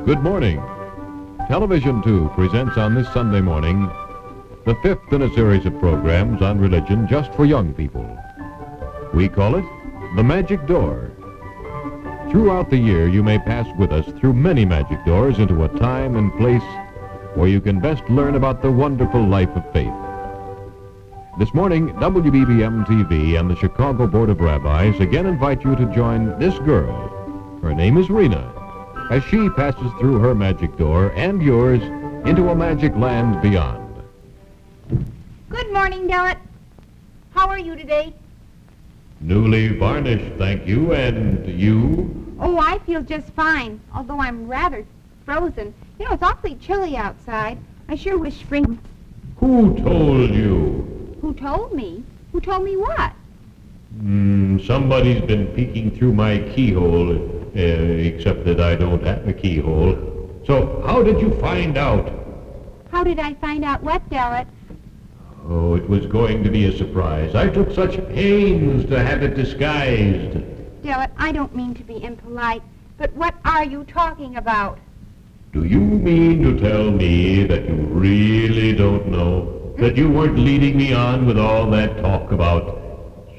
Good morning. Television 2 presents on this Sunday morning the fifth in a series of programs on religion just for young people. We call it The Magic Door. Throughout the year, you may pass with us through many magic doors into a time and place where you can best learn about the wonderful life of faith. This morning, WBBM TV and the Chicago Board of Rabbis again invite you to join this girl. Her name is Rita, as she passes through her magic door and yours into a magic land beyond. Good morning, Dellet. How are you today? Newly varnished, thank you, and you? Oh, I feel just fine, although I'm rather frozen. You know, it's awfully chilly outside. I sure wish spring... Who told you? Who told me? Who told me what? Somebody's been peeking through my keyhole, except that I don't have a keyhole. So, how did you find out? How did I find out what, Dellet? Oh, it was going to be a surprise. I took such pains to have it disguised. Dellet, I don't mean to be impolite, but what are you talking about? Do you mean to tell me that you really don't know? That you weren't leading me on with all that talk about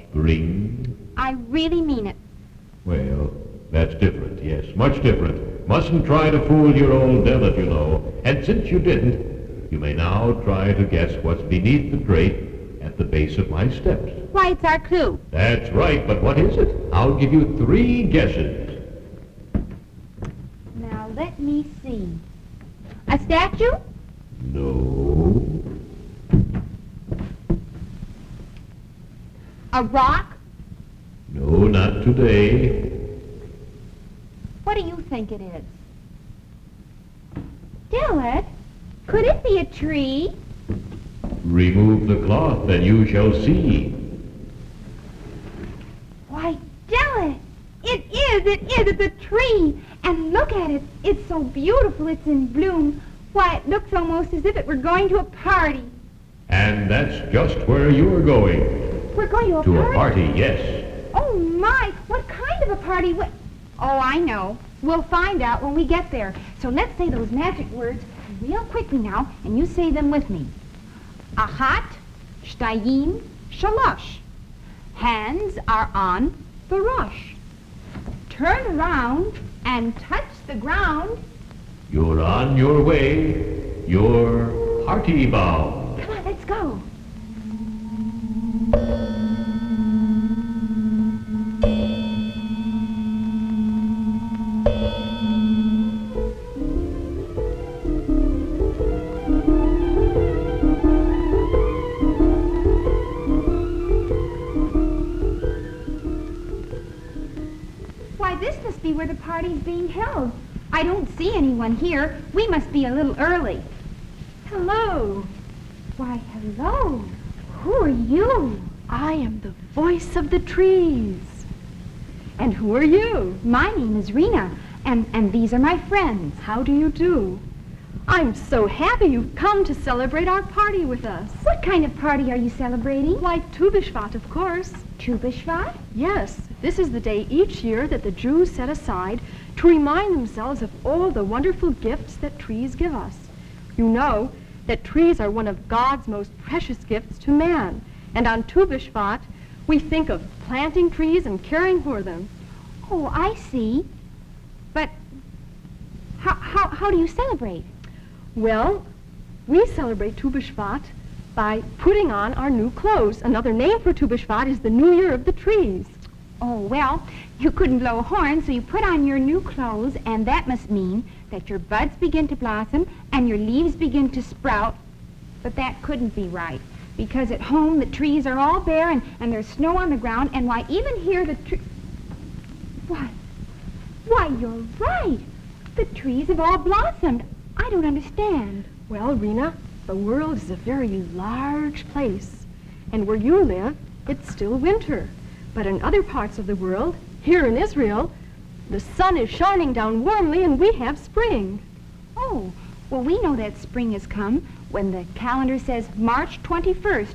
spring? I really mean it. Well, that's different, yes, much different. Mustn't try to fool your old Dellet, you know. And since you didn't, you may now try to guess what's beneath the drape at the base of my steps. Why, it's our clue. That's right, but what is it? I'll give you 3 guesses. Now, let me see. A statue? No. A rock? No, not today. What do you think it is? Dellet, could it be a tree? Remove the cloth and you shall see. Why, Dellet, it's a tree. And look at it, it's so beautiful, it's in bloom. Why, it looks almost as if it were going to a party. And that's just where you're going. We're going to a To party? a party, yes. Oh, my, what kind of a party? Oh, I know. We'll find out when we get there. So let's say those magic words real quickly now, and you say them with me. Achat, shtayim, shalosh. Hands are on the rush. Turn around and touch the ground. You're on your way. You're party bound. Come on, let's go. Where the party's being held. I don't see anyone here. We must be a little early. Hello. Why, hello. Who are you? I am the voice of the trees. And who are you? My name is Rita, and these are my friends. How do you do? I'm so happy you've come to celebrate our party with us. What kind of party are you celebrating? Why, Tu B'Shvat, of course. Tu B'Shvat? Yes, this is the day each year that the Jews set aside to remind themselves of all the wonderful gifts that trees give us. You know that trees are one of God's most precious gifts to man, and on Tu B'Shvat, we think of planting trees and caring for them. Oh, I see. But how do you celebrate? Well, we celebrate Tu B'Shvat by putting on our new clothes. Another name for Tu B'Shvat is the New Year of the Trees. Oh, well, you couldn't blow a horn, so you put on your new clothes, and that must mean that your buds begin to blossom and your leaves begin to sprout. But that couldn't be right, because at home the trees are all bare and there's snow on the ground, and why, even here the Why, you're right. The trees have all blossomed. I don't understand. Well, Rena, the world is a very large place, and where you live, it's still winter. But in other parts of the world, here in Israel, the sun is shining down warmly and we have spring. Oh, well, we know that spring has come when the calendar says March 21st.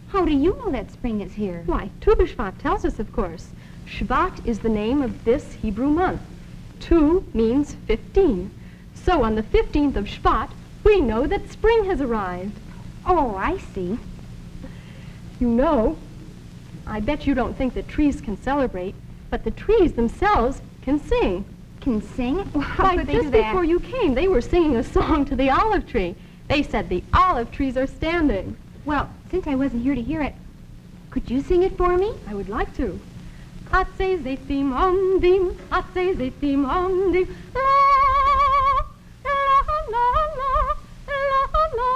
How do you know that spring is here? Why, Tu B'Shvat tells us, of course. Shvat is the name of this Hebrew month. Tu means 15. So on the 15th of Shvat, we know that spring has arrived. Oh, I see. You know, I bet you don't think that trees can celebrate, but the trees themselves can sing. Can sing? Well, how Why, could they just do that? before you came, they were singing a song to the olive tree. They said the olive trees are standing. Well, since I wasn't here to hear it, could you sing it for me? I would like to. Atze zetim omdim, atze zetim omdim, la la la la la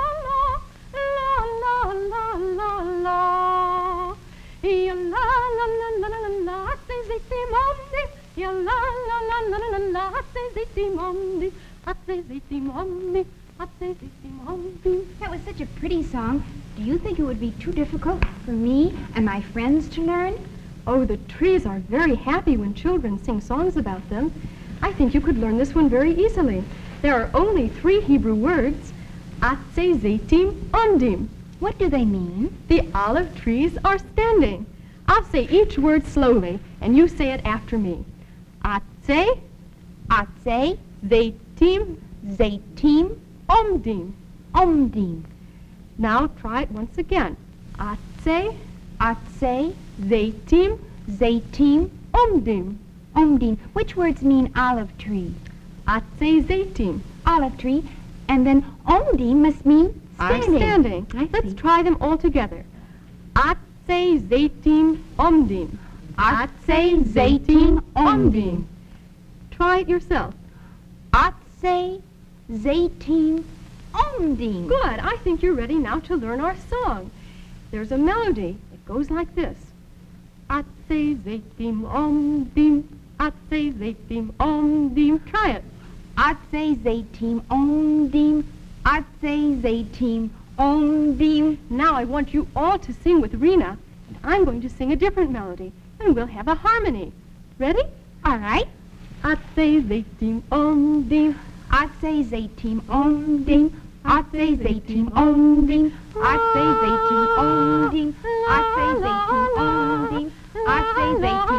la la la la la. Ya la la la la la la, atze zetim omdim, ya la la la la la la, atze zetim omdim, atze zetim omdim, atze zetim omdim. That was such a pretty song. Do you think it would be too difficult for me and my friends to learn? Oh, the trees are very happy when children sing songs about them. I think you could learn this one very easily. There are only 3 Hebrew words. Atze zetim omdim. What do they mean? The olive trees are standing. I'll say each word slowly, and you say it after me. Atze, Atze, zetim, zetim, omdim. omdim. Now try it once again. Atze, Atze, zetim, zetim, omdim. omdim. Which words mean olive tree? Atze zetim. Olive tree. And then omdim must mean I'm standing. standing. I Let's see. try them all together. Atze zetim omdim. Atze, zetim, omdim. Try it yourself. Atze, zetim, omdim. Good. I think you're ready now to learn our song. There's a melody. It goes like this. Atze zetim omdim. Atze zetim omdim. Try it. Atze, zetim, omdim. Atze, zetim, omdim. Now I want you all to sing with Rita, and I'm going to sing a different melody, and we'll have a harmony. Ready? All right. Atze zetim omdim. Atze, zetim, omdim. Atze, zetim, omdim. Atze, zetim, omdim. Atze, zetim, omdim. Atze, zetim, omdim. Atze, zetim,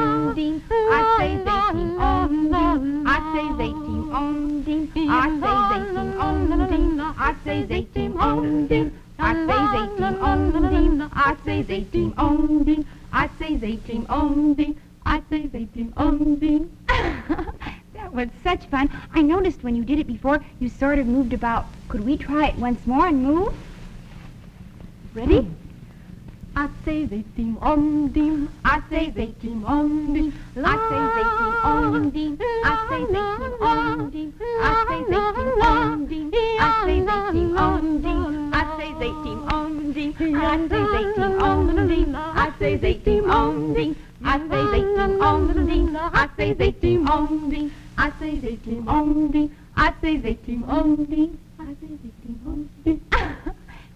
omdim. Atze, zetim, omdim. Atze, zetim, omdim. Atze, zetim, omdim. Atze, zetim, omdim. Atze, zetim, omdim. Atze, zetim, omdim. Atze, zetim, omdim. That was such fun. I noticed when you did it before, you sort of moved about. Could we try it once more and move? Ready? Atze zetim omdim. Atze, zetim, omdim. Atze, zetim, omdim. Atze, zetim, omdim. Atze, zetim, omdim. Atze, zetim, omdim. Atze, zetim, omdim. Atze, zetim, omdim. Atze, zetim, omdim. Atze, zetim, omdim. Atze, zetim, omdim. Atze, zetim, omdim. Atze, zetim, omdim. Atze, zetim, omdim.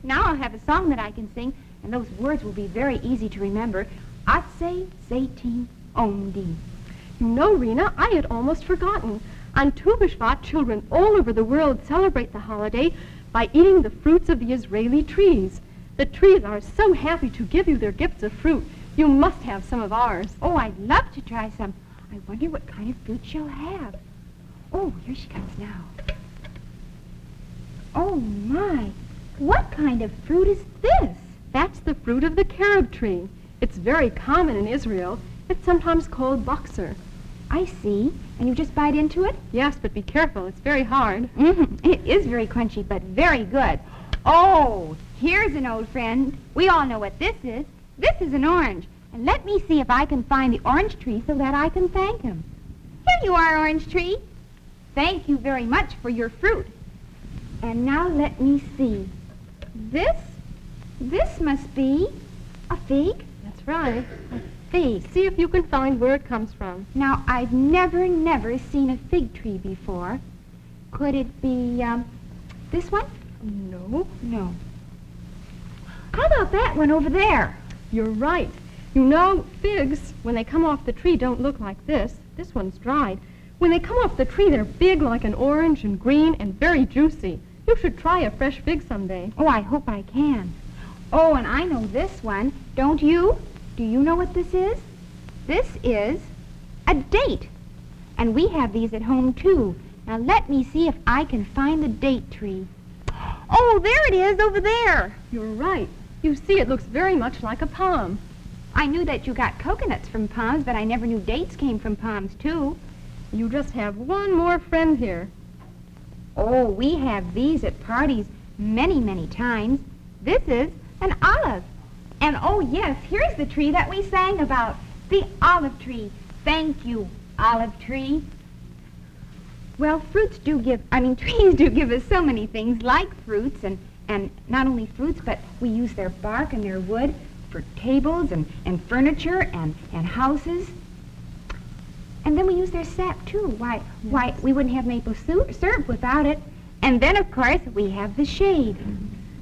Now I'll have a song that I can sing, and those words will be very easy to remember. Atze, zetim, omdim. You know, Rena, I had almost forgotten. On Tu B'Shvat, children all over the world celebrate the holiday by eating the fruits of the Israeli trees. The trees are so happy to give you their gifts of fruit. You must have some of ours. Oh, I'd love to try some. I wonder what kind of fruit she'll have. Oh, here she comes now. Oh, my. What kind of fruit is this? That's the fruit of the carob tree. It's very common in Israel. It's sometimes called boxer. I see. And you just bite into it? Yes, but be careful. It's very hard. It is very crunchy, but very good. Oh, here's an old friend. We all know what this is. This is an orange. And let me see if I can find the orange tree so that I can thank him. Here you are, orange tree. Thank you very much for your fruit. And now let me see. This must be a fig. That's right. Fig. See if you can find where it comes from. Now, I've never seen a fig tree before. Could it be, this one? No. No. How about that one over there? You're right. You know, figs, when they come off the tree, don't look like this. This one's dried. When they come off the tree, they're big like an orange and green and very juicy. You should try a fresh fig someday. Oh, I hope I can. Oh, and I know this one. Don't you? Do you know what this is? This is a date. And we have these at home, too. Now let me see if I can find the date tree. Oh, there it is, over there. You're right. You see, it looks very much like a palm. I knew that you got coconuts from palms, but I never knew dates came from palms, too. You just have one more friend here. Oh, we have these at parties many, many times. This is an olive. And oh, yes, here's the tree that we sang about, the olive tree. Thank you, olive tree. Well, trees do give us so many things like fruits, and not only fruits, but we use their bark and their wood for tables and furniture and houses. And then we use their sap, too. Why, we wouldn't have maple syrup without it. And then, of course, we have the shade.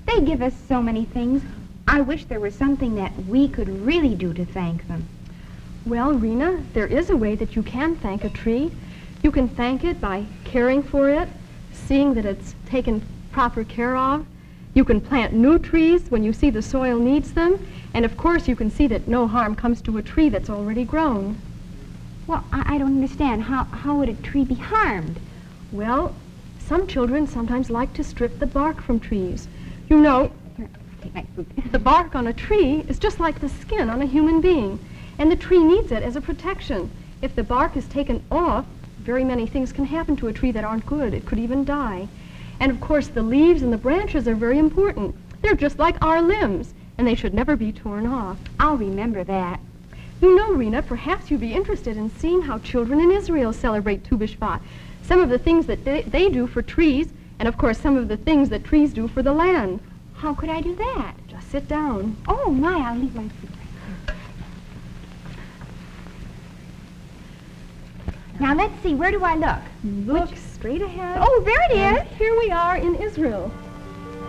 They give us so many things. I wish there was something that we could really do to thank them. Well, Rena, there is a way that you can thank a tree. You can thank it by caring for it, seeing that it's taken proper care of. You can plant new trees when you see the soil needs them. And, of course, you can see that no harm comes to a tree that's already grown. Well, I don't understand. How would a tree be harmed? Well, some children sometimes like to strip the bark from trees. You know, Take my food. the bark on a tree is just like the skin on a human being, and the tree needs it as a protection. If the bark is taken off, very many things can happen to a tree that aren't good. It could even die. And, of course, the leaves and the branches are very important. They're just like our limbs, and they should never be torn off. I'll remember that. You know, Rena, perhaps you'd be interested in seeing how children in Israel celebrate Tu B'Shvat. Some of the things that they do for trees, and of course some of the things that trees do for the land. How could I do that? Just sit down. Oh, my, I'll leave my food. Now, let's see, where do I look? Look straight ahead. Oh, there it is. And here we are in Israel,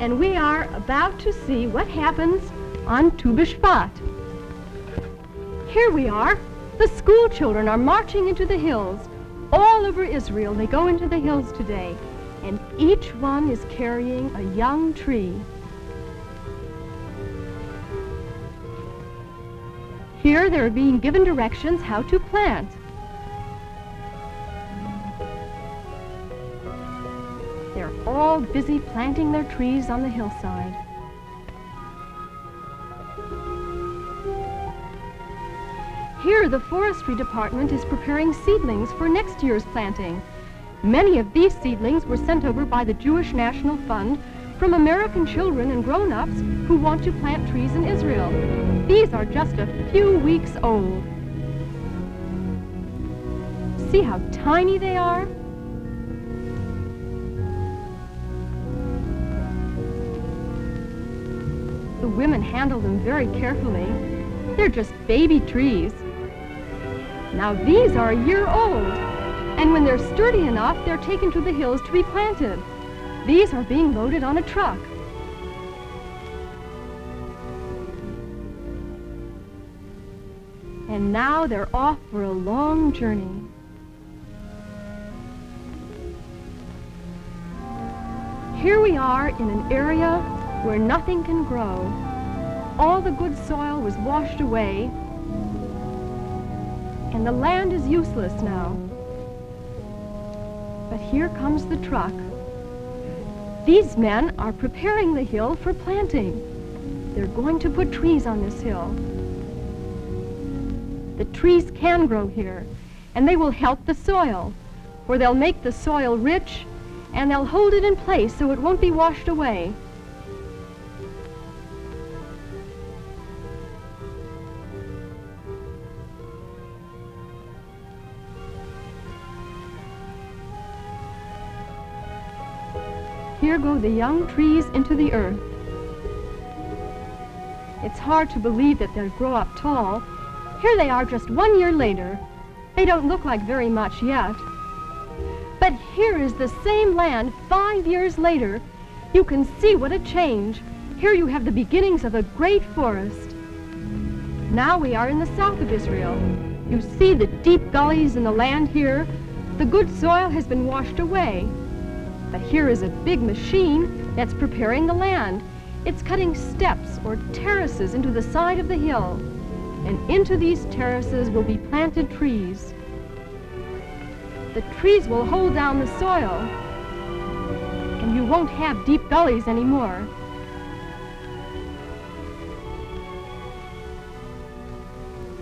and we are about to see what happens on Tu B'Shvat. Here we are. The school children are marching into the hills. All over Israel, they go into the hills today, and each one is carrying a young tree. Here they're being given directions how to plant. They're all busy planting their trees on the hillside. Here, the forestry department is preparing seedlings for next year's planting. Many of these seedlings were sent over by the Jewish National Fund from American children and grown-ups who want to plant trees in Israel. These are just a few weeks old. See how tiny they are? The women handle them very carefully. They're just baby trees. Now these are a year old, and when they're sturdy enough, they're taken to the hills to be planted. These are being loaded on a truck. And now they're off for a long journey. Here we are in an area where nothing can grow. All the good soil was washed away, and the land is useless now. But here comes the truck. These men are preparing the hill for planting. They're going to put trees on this hill. The trees can grow here, and they will help the soil, for they'll make the soil rich, and they'll hold it in place so it won't be washed away. Here go the young trees into the earth. It's hard to believe that they'll grow up tall. Here they are just 1 year later. They don't look like very much yet. But here is the same land 5 years later. You can see what a change. Here you have the beginnings of a great forest. Now we are in the south of Israel. You see the deep gullies in the land here. The good soil has been washed away. But here is a big machine that's preparing the land. It's cutting steps or terraces into the side of the hill. And into these terraces will be planted trees. the trees will hold down the soil, and you won't have deep gullies anymore.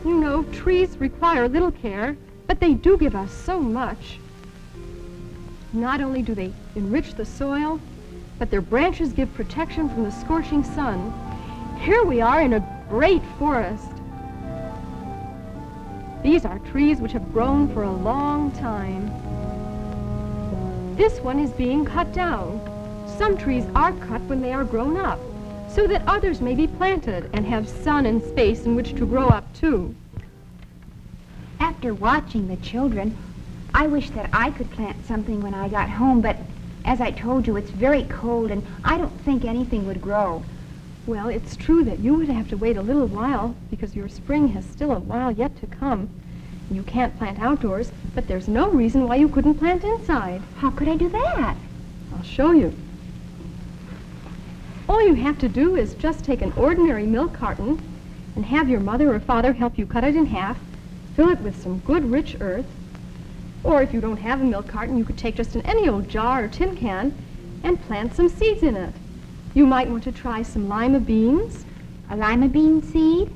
You know, trees require little care, but they do give us so much. Not only do they enrich the soil, but their branches give protection from the scorching sun. Here we are in a great forest. These are trees which have grown for a long time. This one is being cut down. Some trees are cut when they are grown up, so that others may be planted and have sun and space in which to grow up too. After watching the children, I wish that I could plant something when I got home, but as I told you, it's very cold and I don't think anything would grow. Well, it's true that you would have to wait a little while because your spring has still a while yet to come. You can't plant outdoors, but there's no reason why you couldn't plant inside. How could I do that? I'll show you. All you have to do is just take an ordinary milk carton and have your mother or father help you cut it in half, fill it with some good rich earth, or if you don't have a milk carton, you could take just any old jar or tin can and plant some seeds in it. You might want to try some lima beans. A lima bean seed?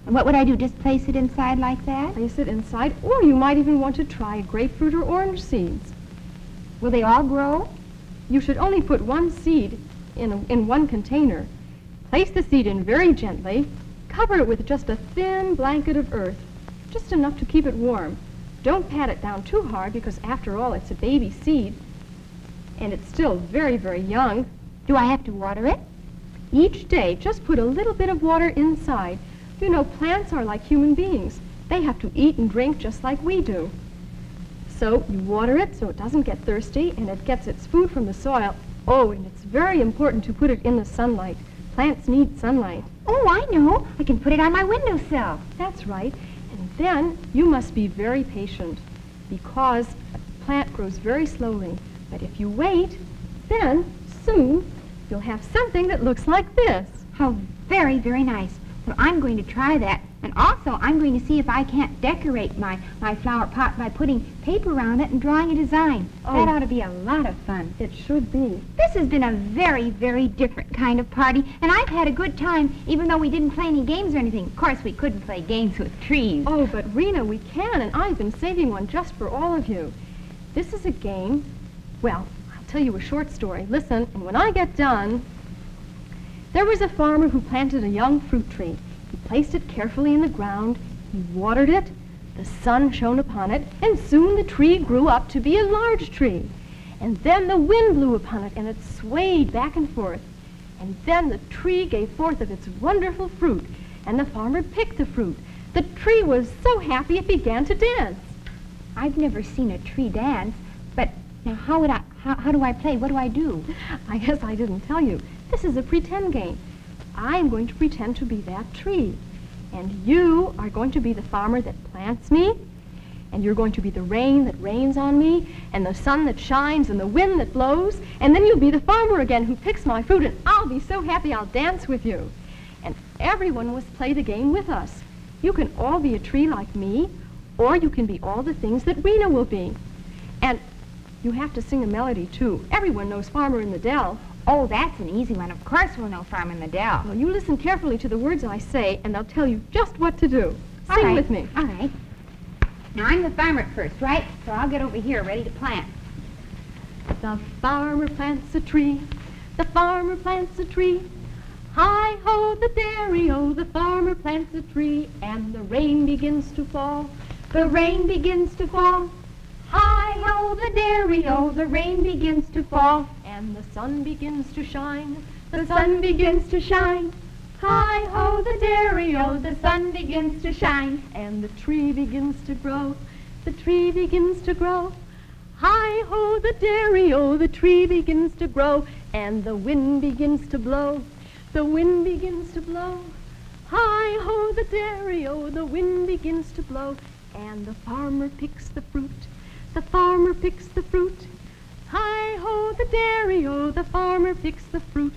And what would I do, just place it inside like that? Place it inside, or you might even want to try grapefruit or orange seeds. Will they all grow? You should only put one seed in one container. Place the seed in very gently, cover it with just a thin blanket of earth, just enough to keep it warm. Don't pat it down too hard because after all it's a baby seed and it's still very, very young. Do I have to water it? Each day, just put a little bit of water inside. You know, plants are like human beings. They have to eat and drink just like we do. So you water it so it doesn't get thirsty and it gets its food from the soil. Oh, and it's very important to put it in the sunlight. Plants need sunlight. Oh, I know. I can put it on my windowsill. That's right. And then you must be very patient because a plant grows very slowly. But if you wait, then soon you'll have something that looks like this. How very, very nice. Well, I'm going to try that. And also, I'm going to see if I can't decorate my flower pot by putting paper around it and drawing a design. Oh. That ought to be a lot of fun. It should be. This has been a very, very different kind of party, and I've had a good time, even though we didn't play any games or anything. Of course, we couldn't play games with trees. Oh, but Rita, we can, and I've been saving one just for all of you. This is a game. Well, I'll tell you a short story. Listen, and when I get done, there was a farmer who planted a young fruit tree. He placed it carefully in the ground, he watered it, the sun shone upon it, and soon the tree grew up to be a large tree. And then the wind blew upon it, and it swayed back and forth. And then the tree gave forth of its wonderful fruit, and the farmer picked the fruit. The tree was so happy it began to dance. I've never seen a tree dance, but now how do I play? What do I do? I guess I didn't tell you. This is a pretend game. I'm going to pretend to be that tree. And you are going to be the farmer that plants me. And you're going to be the rain that rains on me. And the sun that shines and the wind that blows. And then you'll be the farmer again who picks my fruit. And I'll be so happy I'll dance with you. And everyone must play the game with us. You can all be a tree like me. Or you can be all the things that Rita will be. And you have to sing a melody, too. Everyone knows Farmer in the Dell. Oh, that's an easy one. Of course we'll know Farm in the Dell. Well, you listen carefully to the words I say, and they'll tell you just what to do. All Sing right. with me. All right. Now, I'm the farmer at first, right? So I'll get over here ready to plant. The farmer plants a tree. The farmer plants a tree. Hi-ho, the dairy-o, the farmer plants a tree. And the rain begins to fall. The rain begins to fall. Hi-ho, the dairy-o, the rain begins to fall. And the sun begins to shine. The sun begins to shine. Hi-ho, the dairy-o, the sun begins to shine. And the tree begins to grow. The tree begins to grow. Hi-ho, the dairy-o, the tree begins to grow. And the wind begins to blow. The wind begins to blow. Hi-ho, the dairy-o, the wind begins to blow. And the farmer picks the fruit. The farmer picks the fruit. Hi-ho, the dairy-o, the farmer picks the fruit.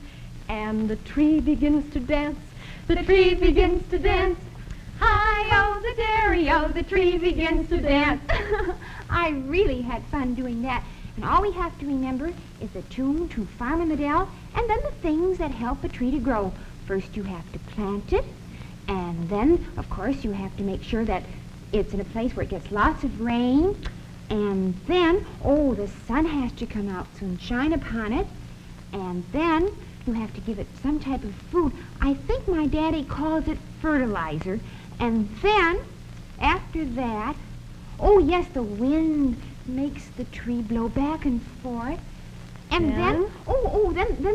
And the tree begins to dance. The tree begins to dance. Hi-ho, the dairy-o, the tree begins to dance. I really had fun doing that. And all we have to remember is the tune to Farmer Liddell and then the things that help a tree to grow. First you have to plant it, and then, of course, you have to make sure that it's in a place where it gets lots of rain. And then, the sun has to come out and shine upon it. And then you have to give it some type of food. I think my daddy calls it fertilizer. And then, after that, yes, the wind makes the tree blow back and forth. And then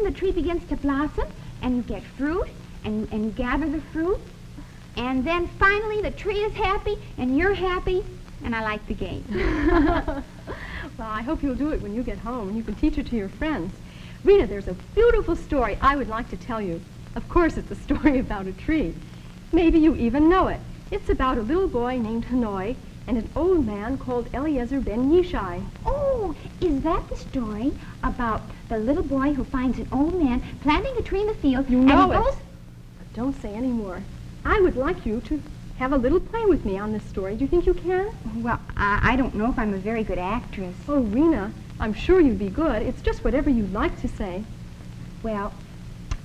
the tree begins to blossom, and you get fruit, and you gather the fruit. And then finally the tree is happy, and you're happy, and I like the game. Well, I hope you'll do it when you get home, and you can teach it to your friends. Rita, there's a beautiful story I would like to tell you. Of course, it's a story about a tree. Maybe you even know it. It's about a little boy named Hanoi and an old man called Eliezer Ben Yishai. Oh, is that the story about the little boy who finds an old man planting a tree in the field? You know and he it. goes... But don't say any more. I would like you to have a little play with me on this story. Do you think you can? Well, I don't know if I'm a very good actress. Oh, Rena, I'm sure you'd be good. It's just whatever you'd like to say. Well,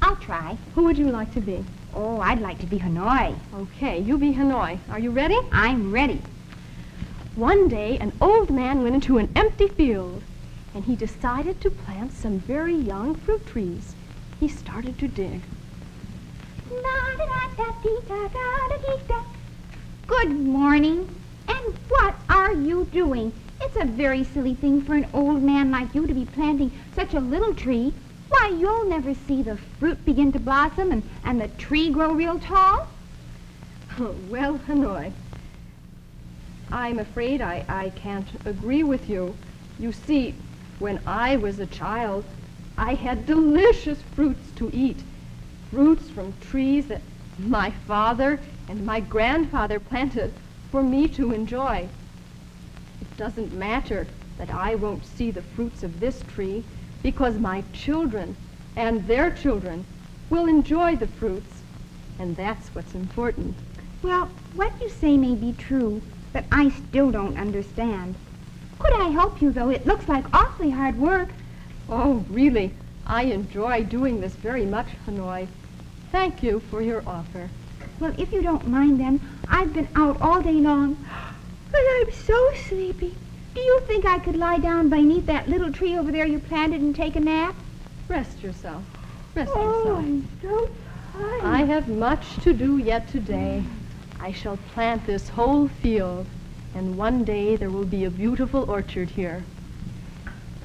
I'll try. Who would you like to be? Oh, I'd like to be Hanoi. Okay, you be Hanoi. Are you ready? I'm ready. One day, an old man went into an empty field, and he decided to plant some very young fruit trees. He started to dig. Good morning. And what are you doing? It's a very silly thing for an old man like you to be planting such a little tree. Why, you'll never see the fruit begin to blossom and the tree grow real tall. Well, Hanoi, I'm afraid I can't agree with you. You see, when I was a child, I had delicious fruits to eat. Fruits from trees that my father and my grandfather planted for me to enjoy. It doesn't matter that I won't see the fruits of this tree because my children and their children will enjoy the fruits, and that's what's important. Well, what you say may be true, but I still don't understand. Could I help you, though? It looks like awfully hard work. Oh, really? I enjoy doing this very much, Hanoi. Thank you for your offer. Well, if you don't mind, then, I've been out all day long, and I'm so sleepy. Do you think I could lie down beneath that little tree over there you planted and take a nap? Rest yourself. Rest Oh, yourself. I'm so tired. I have much to do yet today. I shall plant this whole field, and one day there will be a beautiful orchard here.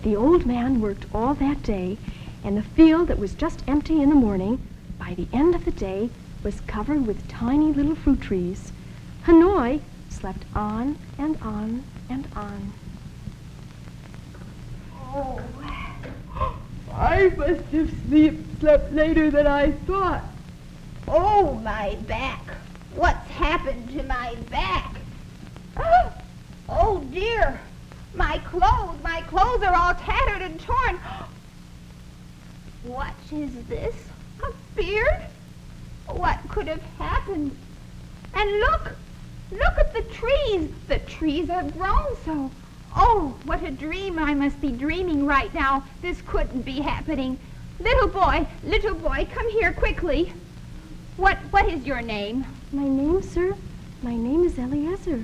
The old man worked all that day, and the field that was just empty in the morning, by the end of the day, was covered with tiny little fruit trees. Hanoi slept on and on and on. Oh, I must have slept later than I thought. Oh, my back. What's happened to my back? Oh, dear. My clothes are all tattered and torn. What is this? A beard? What could have happened? And look at the trees. The trees have grown so. Oh, what a dream I must be dreaming right now. This couldn't be happening. Little boy, come here quickly. What is your name? My name, sir? My name is Eliezer.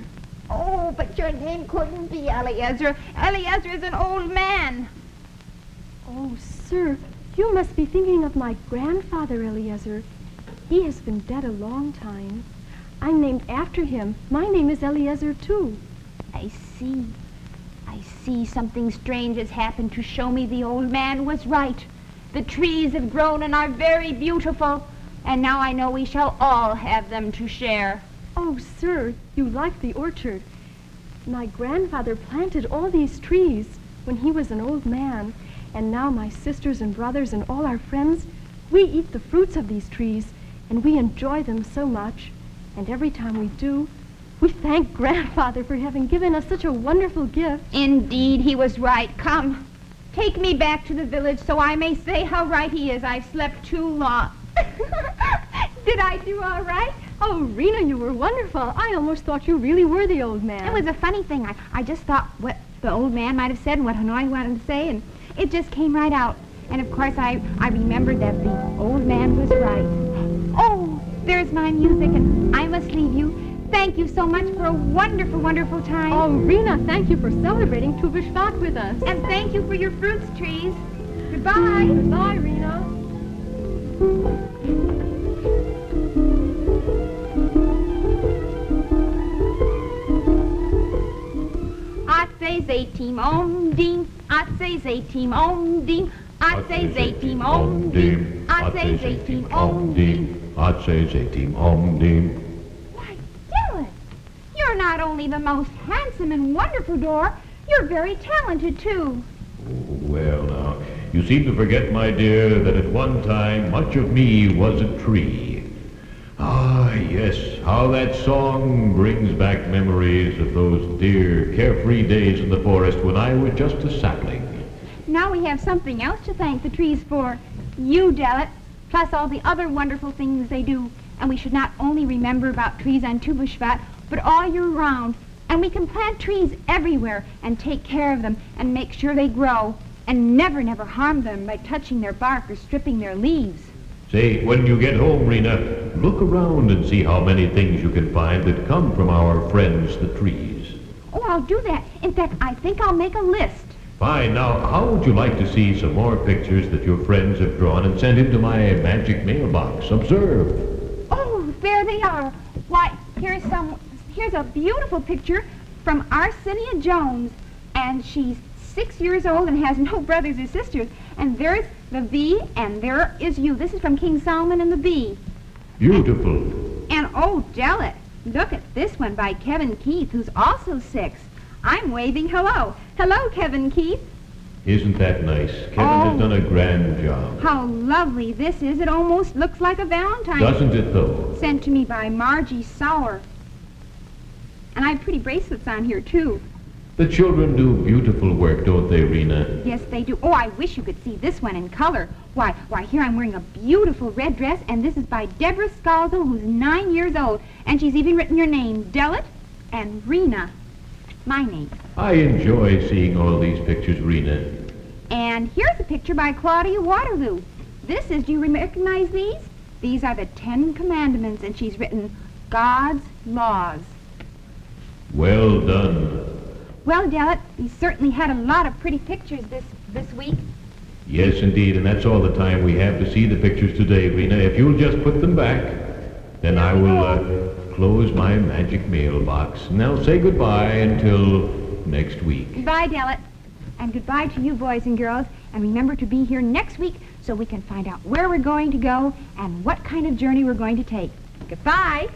Oh, but your name couldn't be Eliezer. Eliezer is an old man. Oh, sir, you must be thinking of my grandfather, Eliezer. He has been dead a long time. I'm named after him. My name is Eliezer, too. I see. Something strange has happened to show me the old man was right. The trees have grown and are very beautiful, and now I know we shall all have them to share. Oh, sir, you like the orchard. My grandfather planted all these trees when he was an old man, and now my sisters and brothers and all our friends, we eat the fruits of these trees, and we enjoy them so much. And every time we do, we thank Grandfather for having given us such a wonderful gift. Indeed, he was right. Come, take me back to the village so I may say how right he is. I've slept too long. Did I do all right? Oh, Rena, you were wonderful. I almost thought you really were the old man. It was a funny thing. I just thought what the old man might have said and what Hanoi wanted to say, and it just came right out. And of course, I remembered that the old man was right. Oh, there's my music, and I must leave you. Thank you so much for a wonderful, wonderful time. Oh, Rena, thank you for celebrating Tu B'Shvat with us. And thank you for your fruits trees. Goodbye. Goodbye, Rena. Atzei Zaytim Om Dim, Atzei Zaytim Om Dim, Atzei Zaytim Om Dim, Atzei Zaytim Om Dim, Atzei Zaytim Om Dim. Why, Dylan, you're not only the most handsome and wonderful door, you're very talented, too. Well, now, you seem to forget, my dear, that at one time much of me was a tree. Ah, yes, how that song brings back memories of those dear, carefree days in the forest when I was just a sapling. Now we have something else to thank the trees for. You, Delit, plus all the other wonderful things they do. And we should not only remember about trees on Tu B'Shvat, but all year round. And we can plant trees everywhere and take care of them and make sure they grow and never, never harm them by touching their bark or stripping their leaves. Say, when you get home, Rena, look around and see how many things you can find that come from our friends, the trees. Oh, I'll do that. In fact, I think I'll make a list. Fine. Now, how would you like to see some more pictures that your friends have drawn and sent into my magic mailbox? Observe. Oh, there they are. Why, here's a beautiful picture from Arsenio Jones. And she's 6 years old and has no brothers or sisters. And there's the V, and there is you. This is from King Solomon and the Bee. Beautiful. And oh, Delit, look at this one by Kevin Keith, who's also 6. I'm waving hello. Hello, Kevin Keith. Isn't that nice? Kevin has done a grand job. How lovely this is. It almost looks like a Valentine. Doesn't it, though? Sent to me by Margie Sauer. And I have pretty bracelets on here, too. The children do beautiful work, don't they, Rena? Yes, they do. Oh, I wish you could see this one in color. Why, here I'm wearing a beautiful red dress, and this is by Deborah Scalzo, who's 9 years old. And she's even written your name, Delit, and Rena, my name. I enjoy seeing all these pictures, Rena. And here's a picture by Claudia Waterloo. This is, do you recognize these? These are the 10 Commandments, and she's written God's laws. Well done. Well, Delit, we certainly had a lot of pretty pictures this week. Yes, indeed, and that's all the time we have to see the pictures today, Rena. If you'll just put them back, then I will close my magic mailbox. Now say goodbye until next week. Goodbye, Delit. And goodbye to you, boys and girls. And remember to be here next week so we can find out where we're going to go and what kind of journey we're going to take. Goodbye.